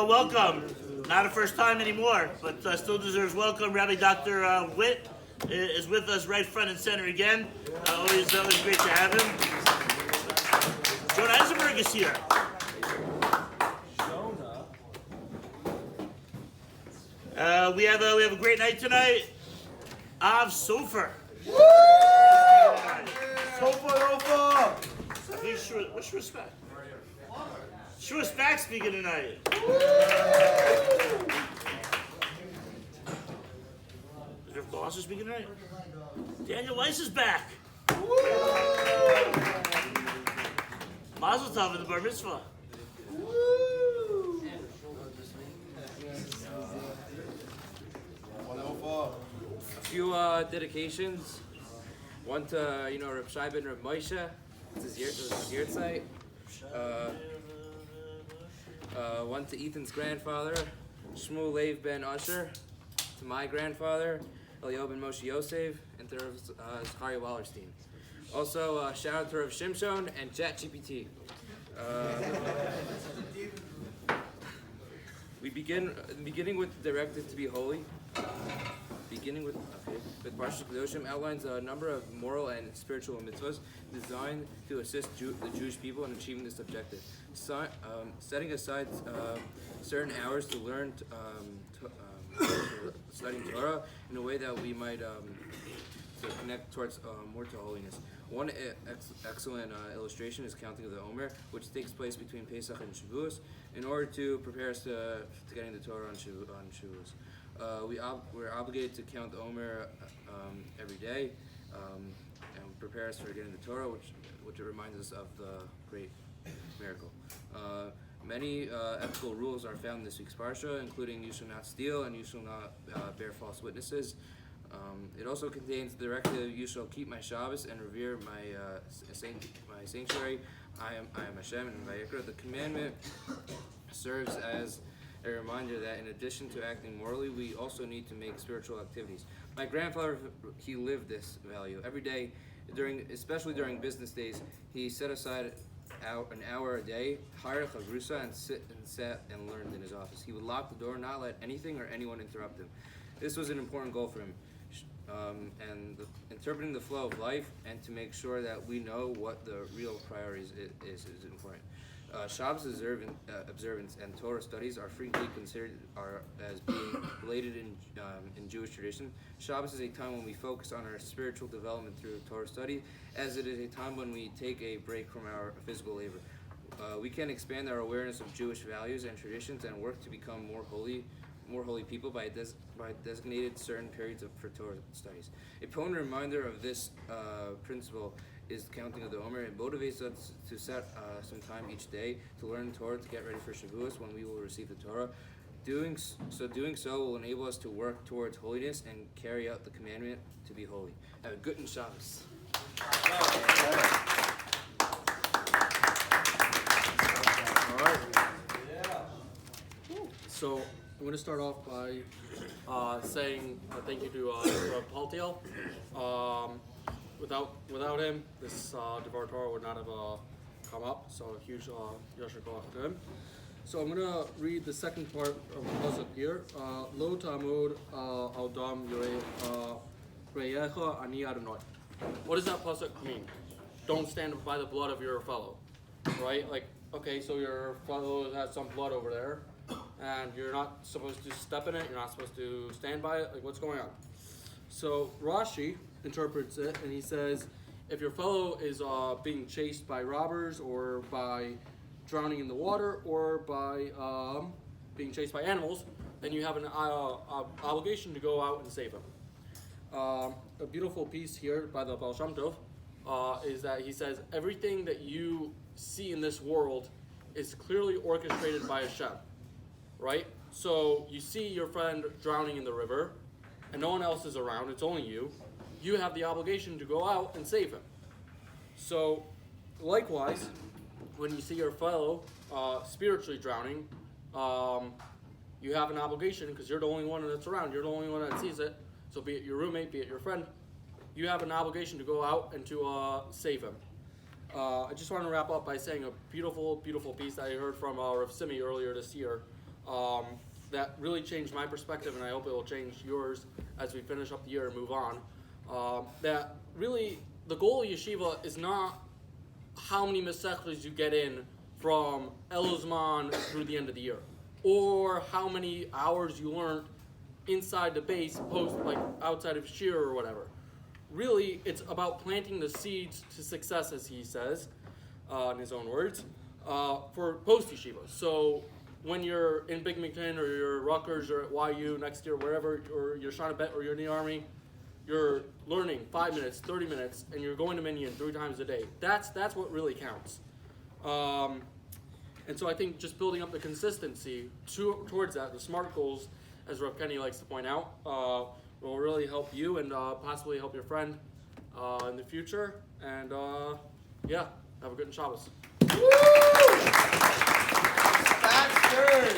Welcome. Not a first time anymore, but still deserves welcome. Rabbi Dr. Witt is with us right front and center again. Always great to have him. Jonah Eisenberg is here. We have a great night tonight. Av Soffer. Soffer. What's Shua Spak? Shua Spak speaking tonight. Is your boss speaking tonight? Daniel Weiss is back. Mazel tov in the bar mitzvah. A few dedications. One to Rav Shai ben Rav Moshe. It's his yard site. One to Ethan's grandfather, Shmuel Ben Usher, to my grandfather, Eliahu Ben Moshe Yosef, and to Zachariah Wallerstein. Also, shout out to Rav Shimshon and ChatGPT. We beginning with the directive to be holy. With Parshat Acharei outlines a number of moral and spiritual mitzvahs designed to assist the Jewish people in achieving this objective. Setting aside certain hours to learn studying Torah in a way that we might to connect towards more to holiness. One excellent illustration is counting of the Omer, which takes place between Pesach and Shavuos, in order to prepare us to getting the Torah on Shavuos. We're obligated to count the Omer every day and prepare us for getting the Torah, which reminds us of the great miracle. Many ethical rules are found in this week's Parsha, including you shall not steal and you shall not bear false witnesses. It also contains the directive, you shall keep my Shabbos and revere my sanctuary. I am Hashem, and Vayikra. The commandment serves as a reminder that in addition to acting morally, we also need to make spiritual activities. My grandfather, he lived this value. Every day, especially during business days, he set aside an hour a day, hired a chavrusa, and sat and learned in his office. He would lock the door, not let anything or anyone interrupt him. This was an important goal for him, interpreting the flow of life and to make sure that we know what the real priorities is important. Shabbos observance and Torah studies are frequently considered as being related in Jewish tradition. Shabbos is a time when we focus on our spiritual development through Torah study, as it is a time when we take a break from our physical labor. We can expand our awareness of Jewish values and traditions and work to become more holy people by designated certain periods for Torah studies. A potent reminder of this principle is the counting of the Omer. It motivates us to set some time each day to learn Torah, to get ready for Shavuos when we will receive the Torah. Doing so will enable us to work towards holiness and carry out the commandment to be holy. Have a good Shabbos. All right. So I'm going to start off by saying thank you to Rav Paltiel. Without him, this Devar Torah would not have come up. So a huge yasher koach to him. So I'm going to read the second part of the pasuk here. Lo tamud al dam reyecha ani Adonai. What does that pasuk mean? Don't stand by the blood of your fellow, right? Like, okay, so your fellow has some blood over there, and you're not supposed to step in it. You're not supposed to stand by it. Like, what's going on? So Rashi interprets it, and he says, if your fellow is being chased by robbers, or by drowning in the water, or by being chased by animals, then you have an obligation to go out and save him. A beautiful piece here by the Baal Shem Tov is that he says everything that you see in this world is clearly orchestrated by Hashem, right? So you see your friend drowning in the river, and no one else is around, it's only you. You have the obligation to go out and save him. So, likewise, when you see your fellow spiritually drowning, you have an obligation, because you're the only one that's around, you're the only one that sees it. So be it your roommate, be it your friend, you have an obligation to go out and to save him. I just want to wrap up by saying a beautiful, beautiful piece that I heard from Rav Simi earlier this year that really changed my perspective, and I hope it will change yours as we finish up the year and move on. That really, the goal of yeshiva is not how many mesechtas you get in from Eluzman through the end of the year, or how many hours you learned inside the base, like outside of shir or whatever. Really, it's about planting the seeds to success, as he says, in his own words, for post yeshiva. So when you're in Big McLean or you're Rutgers or at YU next year, wherever, or you're trying to bet or you're in the Army, you're learning 5 minutes, 30 minutes, and you're going to Minyan 3 times a day. That's what really counts. And so I think just building up the consistency towards that, the SMART goals, as Rav Kenny likes to point out, will really help you and possibly help your friend in the future. And yeah, have a good Shabbos. Woo! That's good.